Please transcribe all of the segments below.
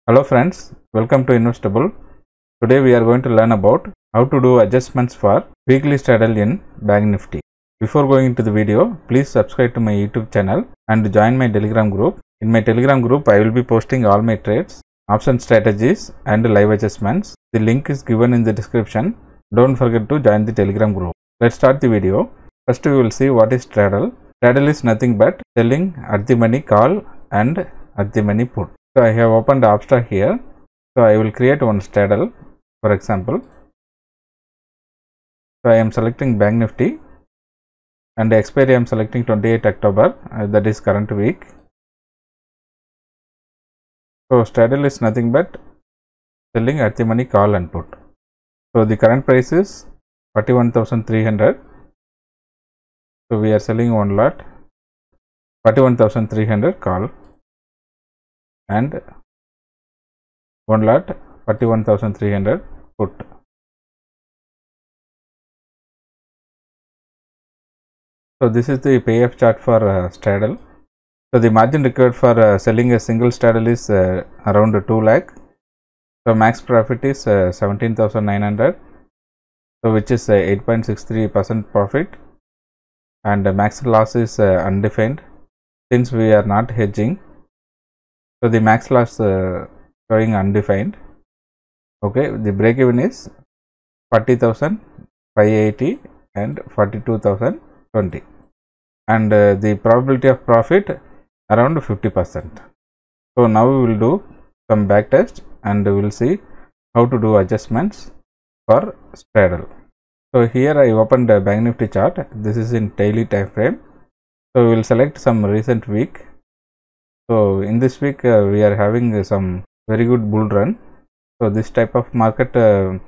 Hello friends, welcome to Investable. Today we are going to learn about how to do adjustments for weekly straddle in Bank Nifty. Before going into the video, please subscribe to my YouTube channel and join my Telegram group. In my Telegram group, I will be posting all my trades, option strategies and live adjustments. The link is given in the description. Don't forget to join the Telegram group. Let's start the video. First we will see what is straddle. Straddle is nothing but selling at the money call and at the money put. So I have opened Opsta here. So I will create one straddle, for example. So I am selecting Bank Nifty and the expiry I am selecting 28 October, that is current week. So straddle is nothing but selling at the money call and put. So the current price is 41,300. So we are selling one lot 41,300 call and one lot 41,300 put. So this is the payoff chart for straddle. So the margin required for selling a single straddle is around 2 lakh. So max profit is 17,900. So which is 8.63% profit, and max loss is undefined since we are not hedging. So the max loss showing undefined. Okay, the break even is 40,580 and 42,020, and the probability of profit around 50%. So now we will do some back test and we will see how to do adjustments for straddle. So here I opened the Bank Nifty chart. This is in daily time frame. So we will select some recent week. So in this week we are having some very good bull run. So this type of market, the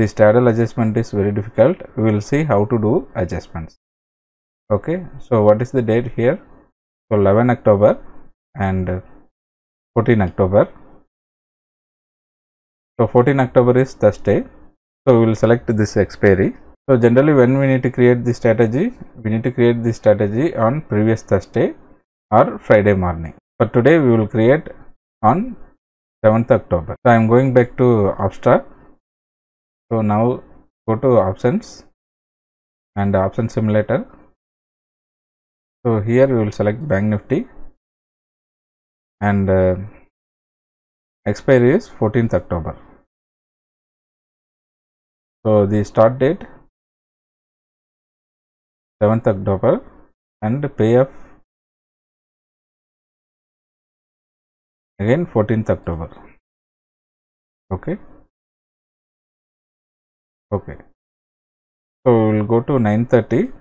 straddle adjustment is very difficult. We will see how to do adjustments. Okay, so what is the date here? So 11 October and 14 October. So 14 October is Thursday. So we will select this expiry. So generally when we need to create the strategy, we need to create the strategy on previous Thursday or Friday morning. But today we will create on 7th October. So I am going back to Opsta. So now go to options and option simulator. So here we will select Bank Nifty and expiry is 14th October. So the start date 7th October and payoff again 14th October. Okay. Okay. So we will go to 9:30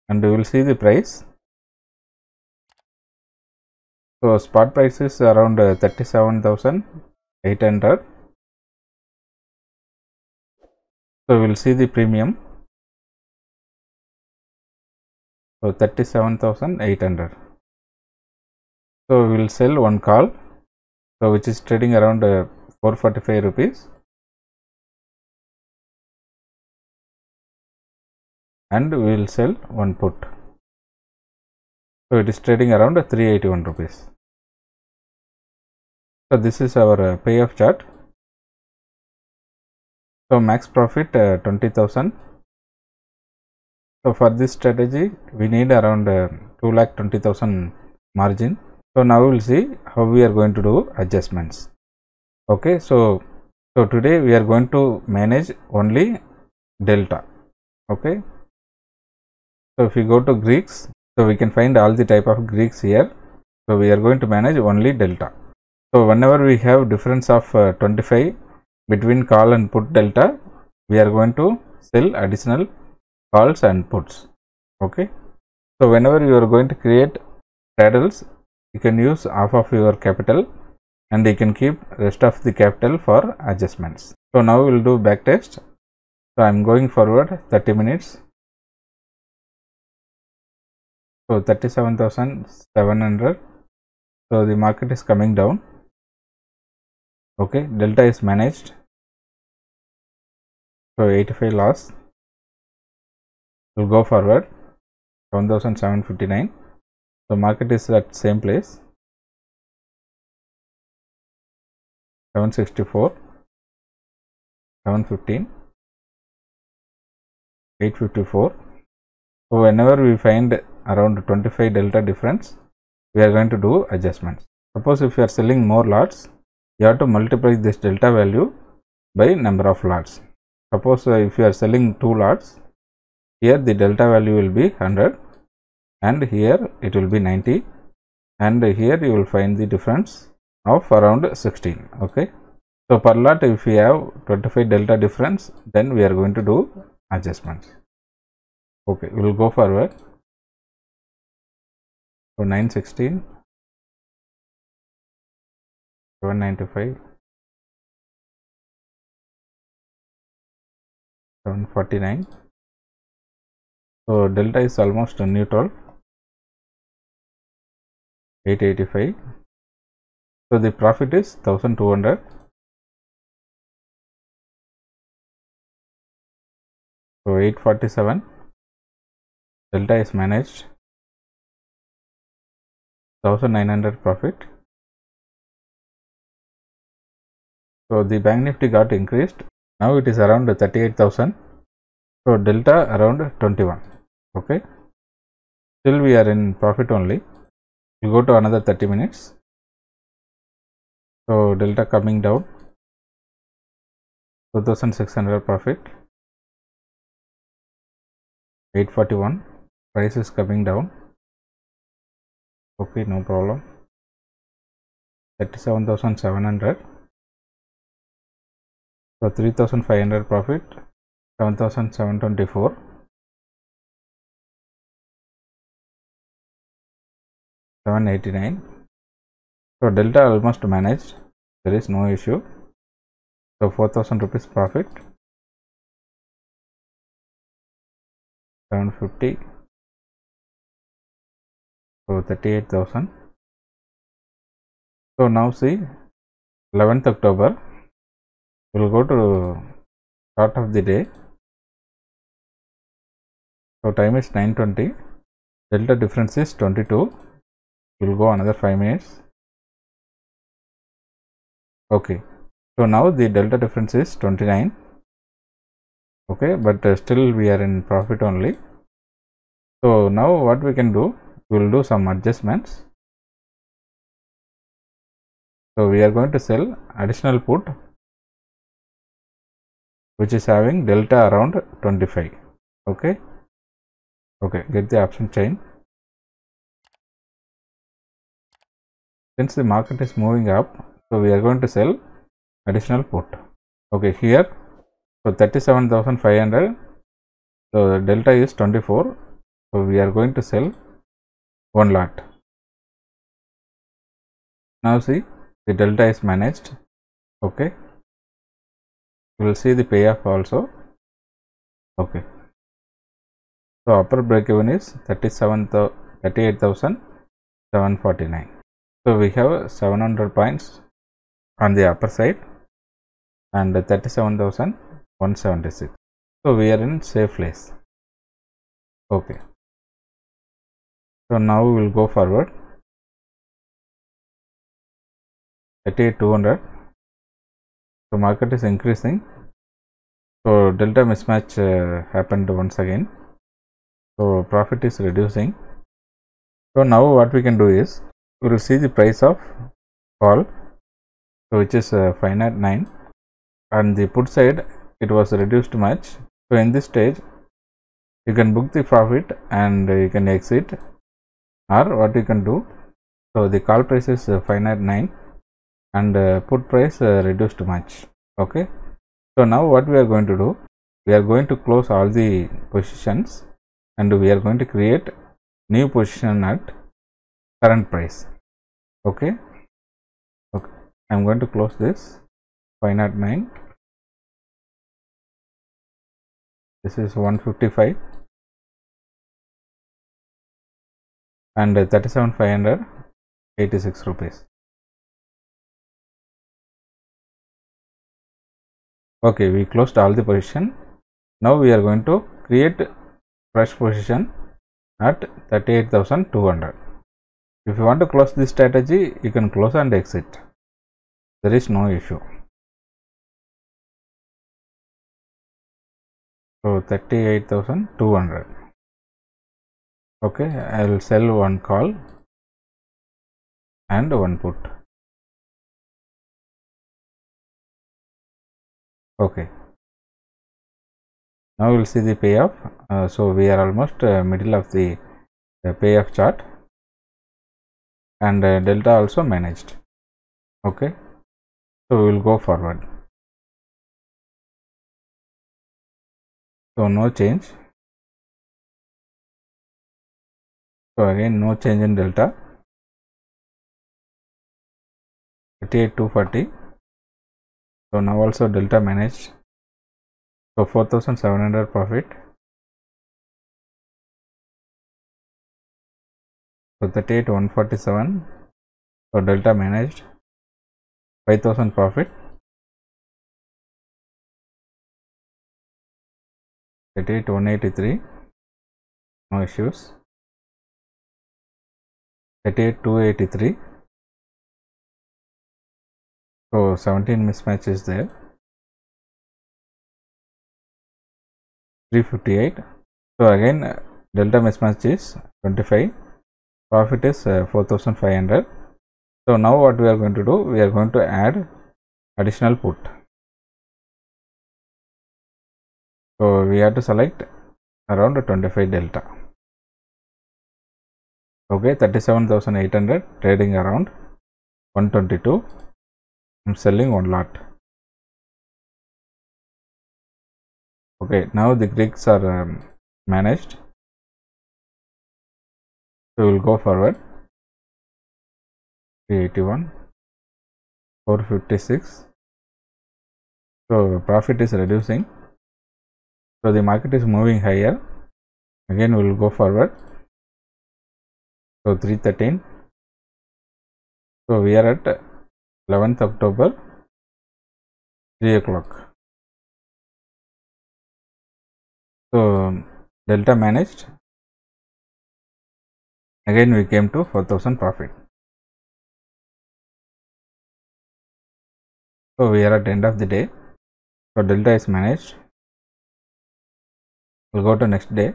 and we will see the price. So spot price is around 37,800. So we will see the premium. So 37,800. So we will sell one call, so which is trading around 445 rupees, and we will sell one put. So it is trading around 381 rupees. So this is our payoff chart. So max profit 20,000. So for this strategy we need around 2,20,000 margin. So now we will see how we are going to do adjustments. Okay, so today we are going to manage only delta. Okay, so if you go to Greeks, so we can find all the type of Greeks here. So we are going to manage only delta. So whenever we have difference of 25 between call and put delta, we are going to sell additional calls and puts. Okay, so whenever you are going to create straddles, you can use half of your capital and you can keep rest of the capital for adjustments. So now we will do back test. So I am going forward 30 minutes. So 37,700. So the market is coming down. Okay, delta is managed. So 85 loss. We'll go forward 7,759. So market is at same place. 764, 715, 854. So whenever we find around 25 delta difference, we are going to do adjustments. Suppose if you are selling more lots, you have to multiply this delta value by number of lots. Suppose if you are selling 2 lots, here the delta value will be 100 and here it will be 90, and here you will find the difference of around 16. Okay, so per lot if we have 25 delta difference, then we are going to do adjustments. Okay, we will go forward. So 916, 795, 749. So delta is almost neutral. 885. So the profit is 1200. So 847. Delta is managed. 1900 profit. So the Bank Nifty got increased. Now it is around 38,000. So delta around 21. Okay. Still we are in profit only. We go to another 30 minutes. So delta coming down. 2600 profit. 841. Price is coming down. Okay, no problem. 37,700. So 3,500 profit. 7,724. 789. So delta almost managed. There is no issue. So 4,000 rupees profit. 750. So 38,000. So now see 11th October. We will go to start of the day. So time is 9:20. Delta difference is 22. We will go another 5 minutes. Okay. So now the delta difference is 29. Okay, but still we are in profit only. So now what we can do, we will do some adjustments. So we are going to sell additional put which is having delta around 25. Okay. Okay, get the option chain. Since the market is moving up, so we are going to sell additional put. Okay, here so 37,500. So the delta is 24. So we are going to sell one lot. Now see the delta is managed. Okay, we will see the payoff also. Okay, so upper break even is 38,749. So we have 700 points on the upper side and 37,176. So we are in safe place. Okay, so now we will go forward. 38,200. So market is increasing. So delta mismatch happened once again. So profit is reducing. So now what we can do is, we will see the price of call, so which is 509, and the put side it was reduced much. So in this stage you can book the profit and you can exit, or what you can do, so the call price is 509 and put price reduced much. Okay, so now what we are going to do, we are going to close all the positions and we are going to create new position at current price. Okay, okay, I am going to close this 509. This is 155 and 37,586 rupees. Okay, we closed all the position. Now we are going to create fresh position at 38,200. If you want to close this strategy, you can close and exit. there is no issue. So 38,200. Okay, I will sell one call and one put. Okay, now we will see the payoff. So we are almost middle of the payoff chart, and delta also managed. Okay, so we will go forward. So no change. So again no change in delta. 38,240. So now also delta managed. So 4,700 profit. So 38,147. So delta managed. 5,000 profit. 38,183. No issues. 38,283. So 17 mismatch is there. 358. So again delta mismatch is 25. Profit is 4,500. So now what we are going to do, we are going to add additional put. So we have to select around 25 delta. Okay, 37,800 trading around 122. I'm selling one lot. Okay, now the Greeks are managed. So we will go forward. 381, 456. So profit is reducing. So the market is moving higher. Again we will go forward. So 313. So we are at 11th October, 3 o'clock. So delta managed. Again we came to 4,000 profit. So we are at the end of the day. So delta is managed. We'll go to next day.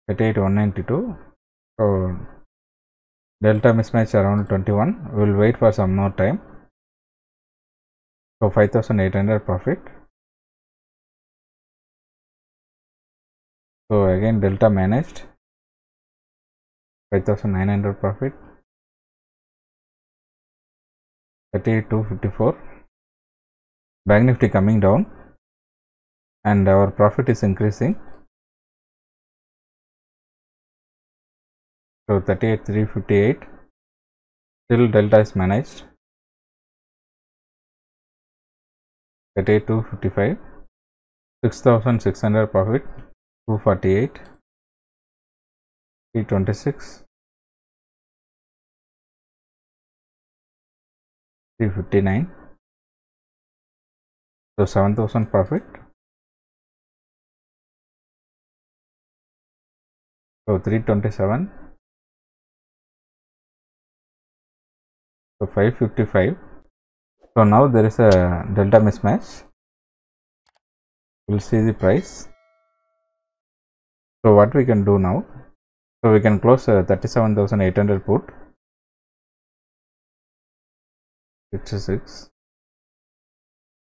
38,192. So delta mismatch around 21. We will wait for some more time. So 5,800 profit. So again delta managed. 5,900 profit. 38,254. Bank Nifty coming down and our profit is increasing. So 38,358. Still delta is managed. 38,255. 6,600 profit. 248. 326. 359. So 7,000 profit. So 327. So 555. So now there is a delta mismatch. We'll see the price. So what we can do now? So we can close 37,800 put. 66.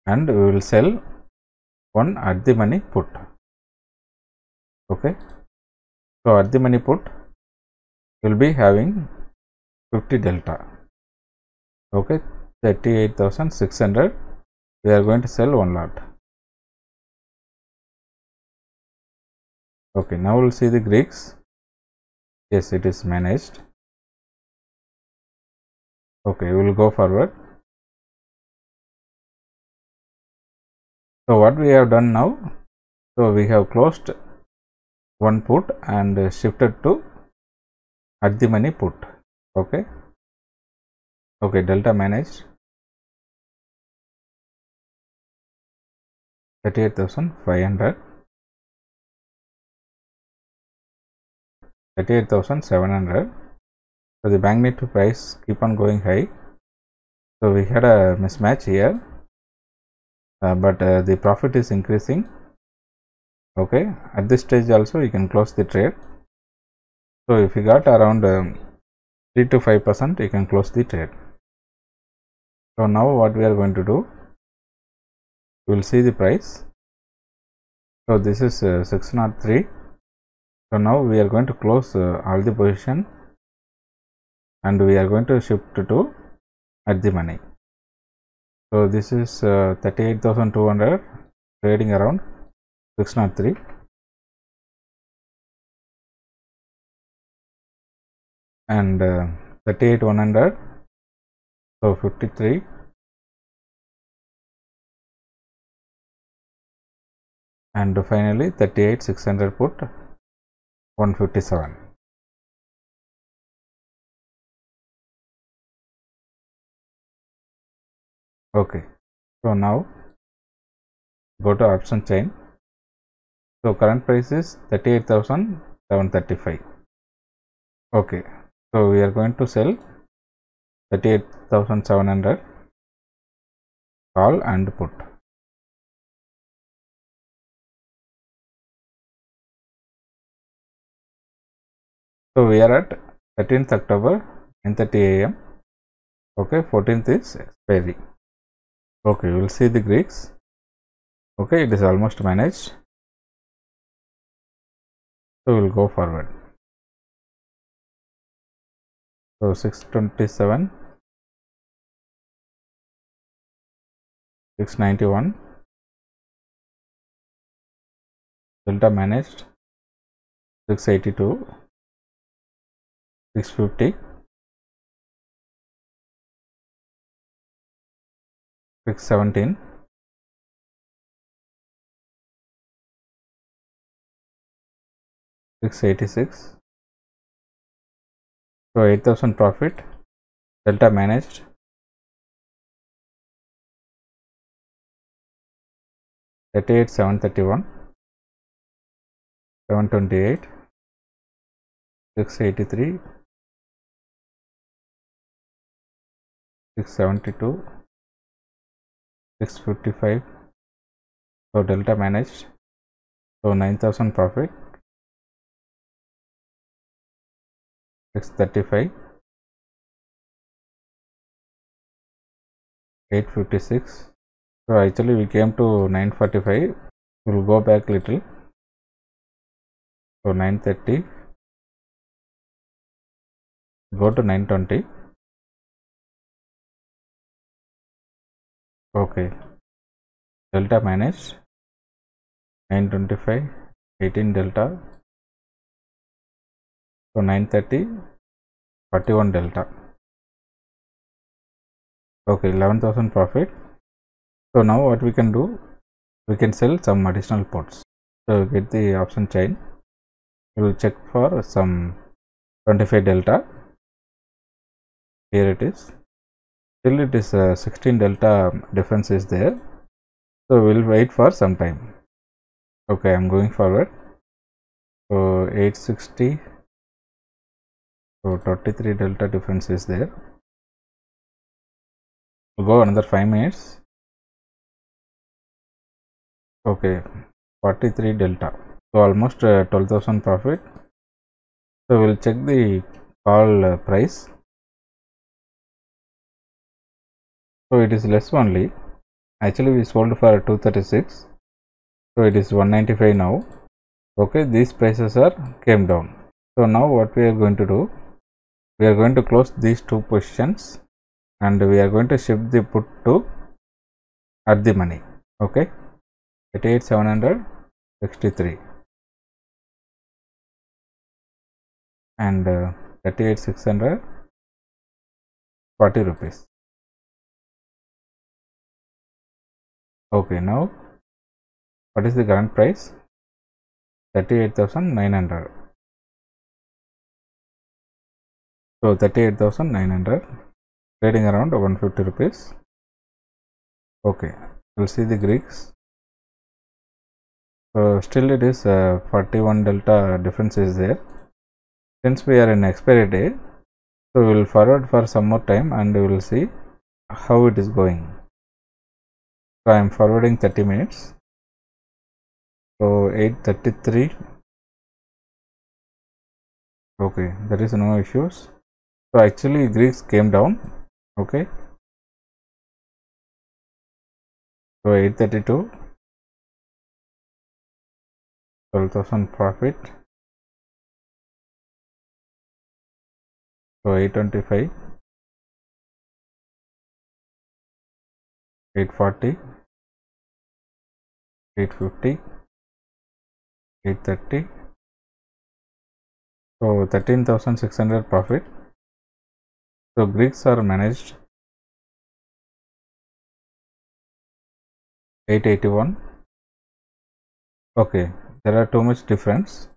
And we will sell one at the money put. Okay. So at the money put will be having 50 delta. Okay, 38,600. We are going to sell one lot. Okay, now we'll see the Greeks. Yes, it is managed. Okay, we will go forward. So what we have done now? So we have closed one put and shifted to at the money put. Okay. Okay, delta managed. 38,500. 38,700. So the bank nifty price keep on going high, so we had a mismatch here, but the profit is increasing. Okay, at this stage also you can close the trade. So if you got around 3 to 5%, you can close the trade. So now what we are going to do, we will see the price. So this is 603. So now we are going to close all the position, and we are going to shift to at the money. So this is 38,200 trading around 603. And 38,100, so 53, and finally 38,600 put 157. Okay, so now go to option chain. So current price is 38,735. Okay, so we are going to sell 38,700 call and put. So we are at 13th October 9:30 AM. Okay, 14th is expiry. Okay, we will see the Greeks. Okay, it is almost managed. So we will go forward. So 627, 691, delta managed 682, 650, 617, 686. So 8,000 profit, delta managed 38,731, 728, 683, 672, 655. So delta managed, so 9,000 profit, 635, 856. So actually we came to 945. We will go back little. So 930, go to 920. Okay, delta managed 925, 18 delta. So 930, 41 delta. Okay, 11,000 profit. So now what we can do, we can sell some additional puts. So get the option chain. We will check for some 25 delta. Here it is. Still it is 16 delta difference is there. So we will wait for some time. Okay, I am going forward. So 860. So 33 delta difference is there. We'll go another 5 minutes. Okay, 43 delta. So almost 12,000 profit. So we'll check the call price. So it is less only. Actually we sold for 236. So it is 195 now. Okay, these prices are came down. So now what we are going to do, we are going to close these two positions, and we are going to shift the put to at the money. Okay, 38,763 and 38,640 rupees. Okay, now what is the current price? 38,900. So 38,900, trading around 150 rupees. Okay, we'll see the Greeks. Still it is 41 delta difference is there. Since we are in expiry day, So we will forward for some more time and we will see how it is going. So I am forwarding 30 minutes. So 8:33. Okay, there is no issues. So actually Greeks came down. Okay. So 8:32. 12,000 profit. So 8:25. 8:40. 8:50. 8:30. So 13,600 profit. So Greeks are managed. 881. Okay, there are too much difference.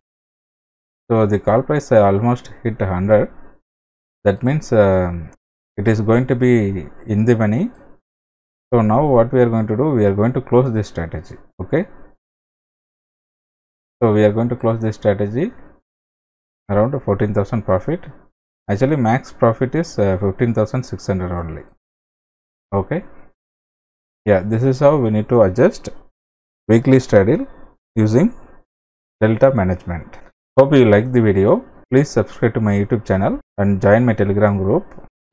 So the call price almost hit 100. That means it is going to be in the money. So now what we are going to do, we are going to close this strategy. Okay. So we are going to close this strategy around 14,000 profit. Actually max profit is 15,600 only. Okay. Yeah, this is how we need to adjust weekly straddle using delta management. Hope you like the video. Please subscribe to my YouTube channel and join my Telegram group.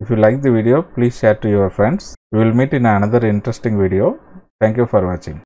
If you like the video, please share to your friends. We will meet in another interesting video. Thank you for watching.